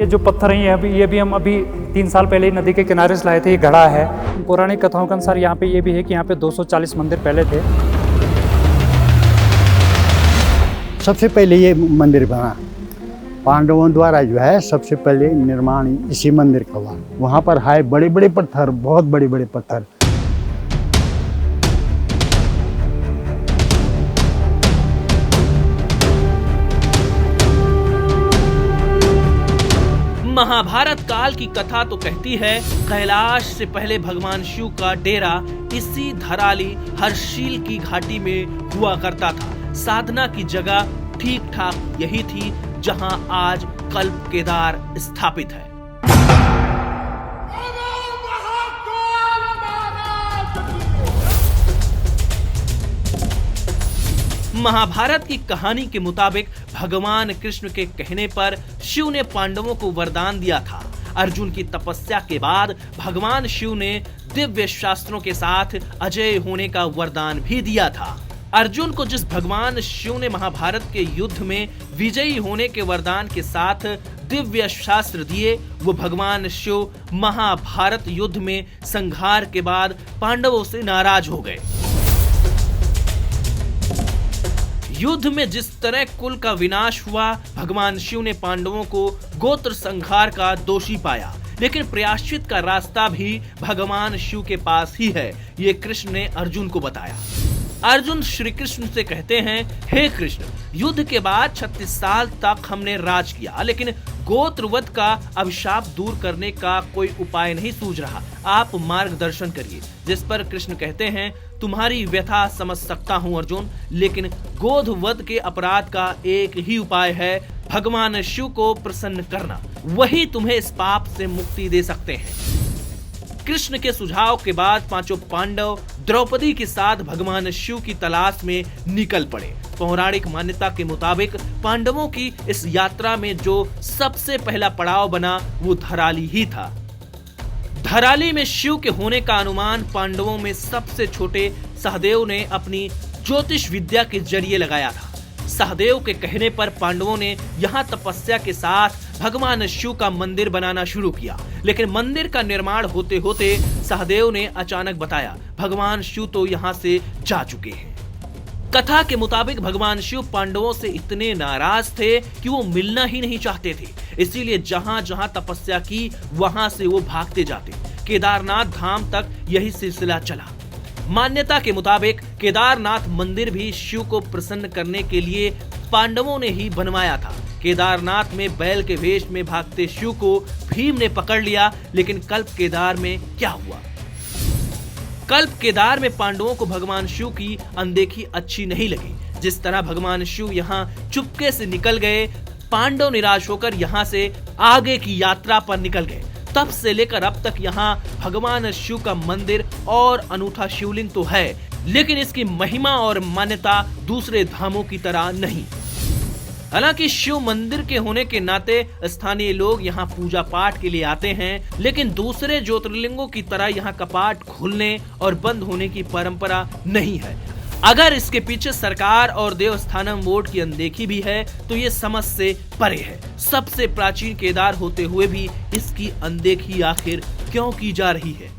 ये जो पत्थर हैं ये भी हम अभी 3 साल पहले ही नदी के किनारे से लाए थे। ये घड़ा है। पौराणिक कथाओं के अनुसार यहाँ पे ये भी है कि यहाँ पे 240 मंदिर पहले थे। सबसे पहले ये मंदिर बना पांडवों द्वारा जो है, सबसे पहले निर्माण इसी मंदिर का हुआ। वहाँ पर है बड़े बड़े पत्थर, बहुत बड़े बड़े पत्थर। महाभारत काल की कथा तो कहती है कैलाश से पहले भगवान शिव का डेरा इसी धराली हर्षील की घाटी में हुआ करता था। साधना की जगह ठीक ठाक यही थी जहां आज कल्प केदार स्थापित है। महाभारत की कहानी के मुताबिक भगवान कृष्ण के कहने पर शिव ने पांडवों को वरदान दिया था। अर्जुन की तपस्या के बाद भगवान शिव ने दिव्य शास्त्रों के साथ अजय होने का वरदान भी दिया था। अर्जुन को जिस भगवान शिव ने महाभारत के युद्ध में विजयी होने के वरदान के साथ दिव्य शास्त्र दिए, वो भगवान शिव महाभारत युद्ध में संहार के बाद पांडवों से नाराज हो गए। युद्ध में जिस तरह कुल का विनाश हुआ, भगवान शिव ने पांडवों को गोत्र संहार का दोषी पाया, लेकिन प्रायश्चित का रास्ता भी भगवान शिव के पास ही है। ये कृष्ण ने अर्जुन को बताया। अर्जुन श्री कृष्ण से कहते हैं, हे कृष्ण, युद्ध के बाद 36 साल तक हमने राज किया, लेकिन गोत्रवध का अभिशाप दूर करने का कोई उपाय नहीं सूझ रहा। आप मार्गदर्शन करिए। जिस पर कृष्ण कहते हैं, तुम्हारी व्यथा समझ सकता हूँ अर्जुन, लेकिन गोधवध के अपराध का एक ही उपाय है, भगवान शिव को प्रसन्न करना। वही तुम्हें इस पाप से मुक्ति दे सकते हैं। कृष्ण के सुझाव के बाद पांचों पांडव द्रौपदी के साथ भगवान शिव की तलाश में निकल पड़े। पौराणिक मान्यता के मुताबिक पांडवों की इस यात्रा में जो सबसे पहला पड़ाव बना, वो धराली ही था। धराली में शिव के होने का अनुमान पांडवों में सबसे छोटे सहदेव ने अपनी ज्योतिष विद्या के जरिए लगाया था। सहदेव के कहने पर पांडवों ने यहाँ तपस्या के साथ भगवान शिव का मंदिर बनाना शुरू किया, लेकिन मंदिर का निर्माण होते होते सहदेव ने अचानक बताया, भगवान शिव तो यहाँ से जा चुके हैं। कथा के मुताबिक भगवान शिव पांडवों से इतने नाराज थे कि वो मिलना ही नहीं चाहते थे, इसीलिए जहां जहां तपस्या की वहां से वो भागते जाते। केदारनाथ धाम तक यही सिलसिला चला। मान्यता के मुताबिक केदारनाथ मंदिर भी शिव को प्रसन्न करने के लिए पांडवों ने ही बनवाया था। केदारनाथ में बैल के वेश में भागते शिव को भीम ने पकड़ लिया, लेकिन कल्प केदार में क्या हुआ? कल्प केदार में पांडवों को भगवान शिव की अनदेखी अच्छी नहीं लगी। जिस तरह भगवान शिव यहाँ चुपके से निकल गए, पांडव निराश होकर यहाँ से आगे की यात्रा पर निकल गए। तब से लेकर अब तक यहाँ भगवान शिव का मंदिर और अनूठा शिवलिंग तो है, लेकिन इसकी महिमा और मान्यता दूसरे धामों की तरह नहीं। हालांकि शिव मंदिर के होने के नाते स्थानीय लोग यहाँ पूजा पाठ के लिए आते हैं, लेकिन दूसरे ज्योतिर्लिंगों की तरह यहाँ कपाट खुलने और बंद होने की परंपरा नहीं है। अगर इसके पीछे सरकार और देवस्थानम बोर्ड की अनदेखी भी है, तो ये समझ से परे है। सबसे प्राचीन केदार होते हुए भी इसकी अनदेखी आखिर क्यों की जा रही है?